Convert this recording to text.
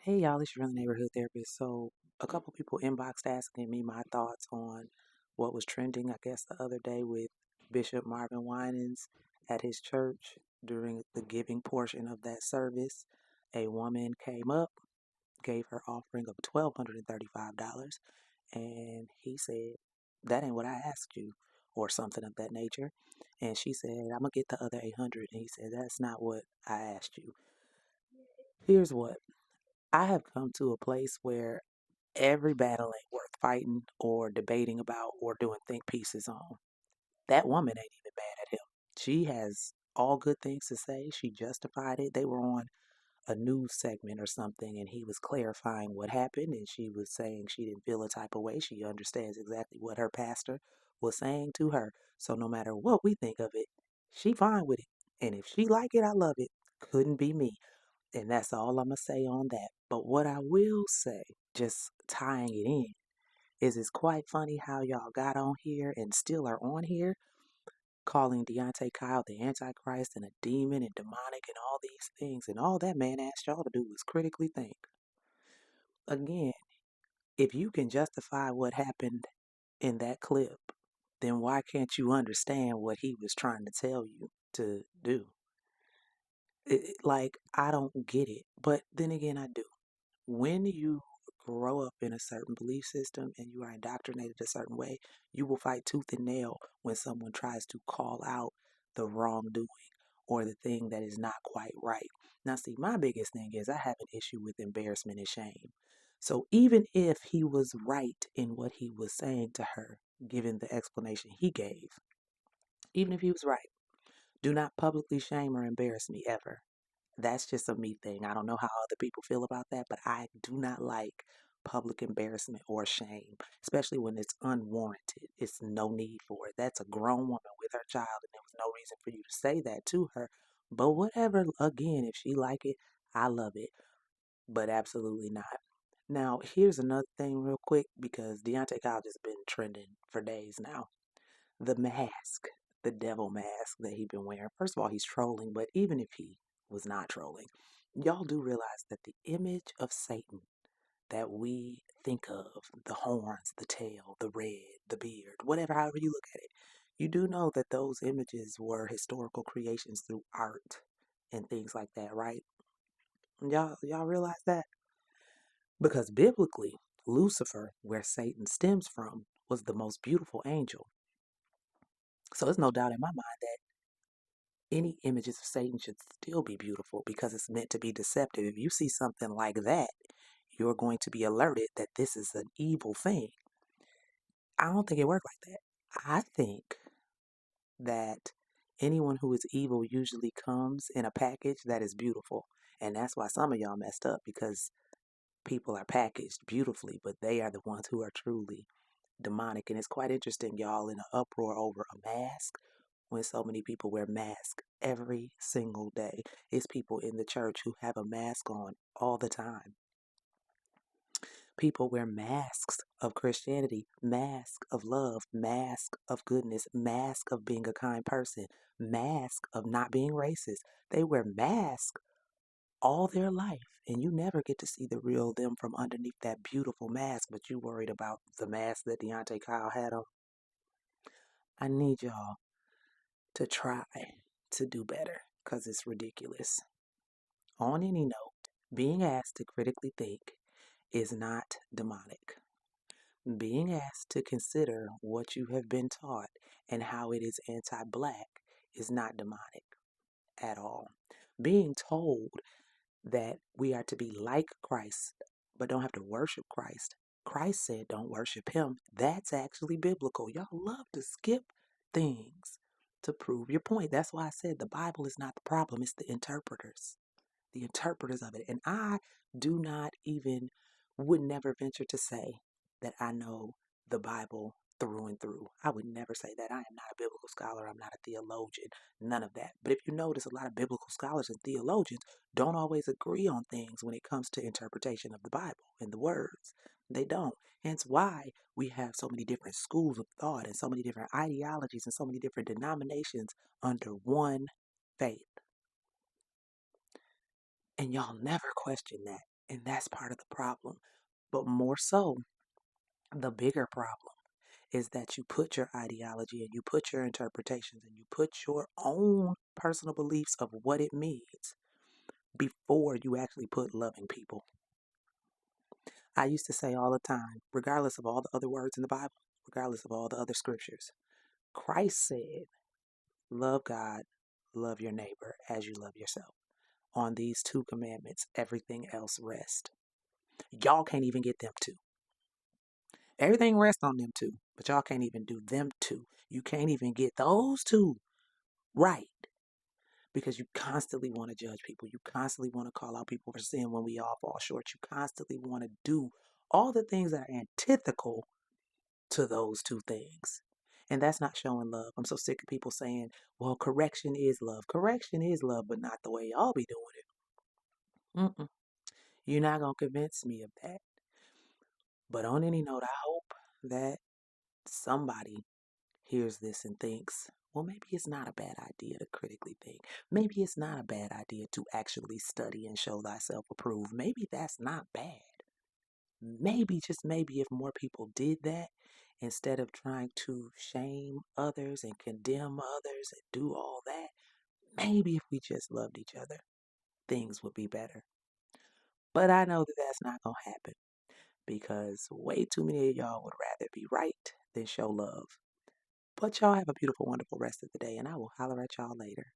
Hey y'all, it's your neighborhood therapist. So, a couple people inboxed asking me my thoughts on what was trending, I guess, the other day with Bishop Marvin Winans at his church during the giving portion of that service. A woman came up, gave her offering of $1,235, and he said, "That ain't what I asked you," or something of that nature. And she said, "I'm gonna get the other 800." And he said, "That's not what I asked you." Here's what I have come to a place where every battle ain't worth fighting or debating about or doing think pieces on. That woman ain't even mad at him. She has all good things to say. She justified it. They were on a news segment or something, and he was clarifying what happened, and she was saying she didn't feel a type of way. She understands exactly what her pastor was saying to her. So no matter what we think of it, she fine with it. And if she like it, I love it. Couldn't be me. And that's all I'm going to say on that. But what I will say, just tying it in, is it's quite funny how y'all got on here and still are on here calling Deante Kyle the Antichrist and a demon and demonic and all these things. And all that man asked y'all to do was critically think. Again, if you can justify what happened in that clip, then why can't you understand what he was trying to tell you to do? Like, I don't get it. But then again, I do. When you grow up in a certain belief system and you are indoctrinated a certain way, you will fight tooth and nail when someone tries to call out the wrongdoing or the thing that is not quite right. Now, see, my biggest thing is I have an issue with embarrassment and shame. So even if he was right in what he was saying to her, given the explanation he gave, even if he was right, do not publicly shame or embarrass me ever. That's just a me thing. I don't know how other people feel about that, but I do not like public embarrassment or shame, especially when it's unwarranted. It's no need for it. That's a grown woman with her child, and there was no reason for you to say that to her. But whatever, again, if she like it, I love it, but absolutely not. Now, here's another thing real quick because Deante Kyle just been trending for days now. The mask, the devil mask that he been wearing. First of all, he's trolling, but even if he was not trolling, y'all do realize that the image of Satan that we think of, the horns, the tail, the red, the beard, whatever, however you look at it, you do know that those images were historical creations through art and things like that, right? Y'all realize that? Because biblically, Lucifer, where Satan stems from, was the most beautiful angel. So there's no doubt in my mind that any images of Satan should still be beautiful because it's meant to be deceptive. If you see something like that, you're going to be alerted that this is an evil thing. I don't think it worked like that. I think that anyone who is evil usually comes in a package that is beautiful. And that's why some of y'all messed up because people are packaged beautifully, but they are the ones who are truly demonic. And it's quite interesting, y'all, in an uproar over a mask when so many people wear masks every single day. It's people in the church who have a mask on all the time. People wear masks of Christianity, mask of love, mask of goodness, mask of being a kind person, mask of not being racist. They wear masks all their life, and you never get to see the real them from underneath that beautiful mask, but you worried about the mask that Deante Kyle had on. I need y'all to try to do better because it's ridiculous. On any note, being asked to critically think is not demonic. Being asked to consider what you have been taught and how it is anti black is not demonic at all. Being told that we are to be like Christ but don't have to worship Christ. Christ said don't worship him. That's actually biblical. Y'all love to skip things to prove your point. That's why I said the Bible is not the problem, it's the interpreters of it. And I do not even, would never venture to say that I know the Bible through and through. I would never say that. I am not a biblical scholar. I'm not a theologian. None of that. But if you notice, a lot of biblical scholars and theologians don't always agree on things when it comes to interpretation of the Bible and the words. They don't. Hence why we have so many different schools of thought and so many different ideologies and so many different denominations under one faith. And y'all never question that. And that's part of the problem. But more so, the bigger problem is that you put your ideology and you put your interpretations and you put your own personal beliefs of what it means before you actually put loving people. I used to say all the time, regardless of all the other words in the Bible, regardless of all the other scriptures, Christ said, love God, love your neighbor as you love yourself. On these two commandments, everything else rests. Y'all can't even get them two. Everything rests on them two, but y'all can't even do them two. You can't even get those two right because you constantly want to judge people. You constantly want to call out people for sin when we all fall short. You constantly want to do all the things that are antithetical to those two things. And that's not showing love. I'm so sick of people saying, well, correction is love. Correction is love, but not the way y'all be doing it. Mm-mm. You're not going to convince me of that. But on any note, I hope that somebody hears this and thinks, well, maybe it's not a bad idea to critically think. Maybe it's not a bad idea to actually study and show thyself approved. Maybe that's not bad. Maybe, just maybe, if more people did that, instead of trying to shame others and condemn others and do all that, maybe if we just loved each other, things would be better. But I know that that's not going to happen because way too many of y'all would rather be right than show love. But y'all have a beautiful, wonderful rest of the day, and I will holler at y'all later.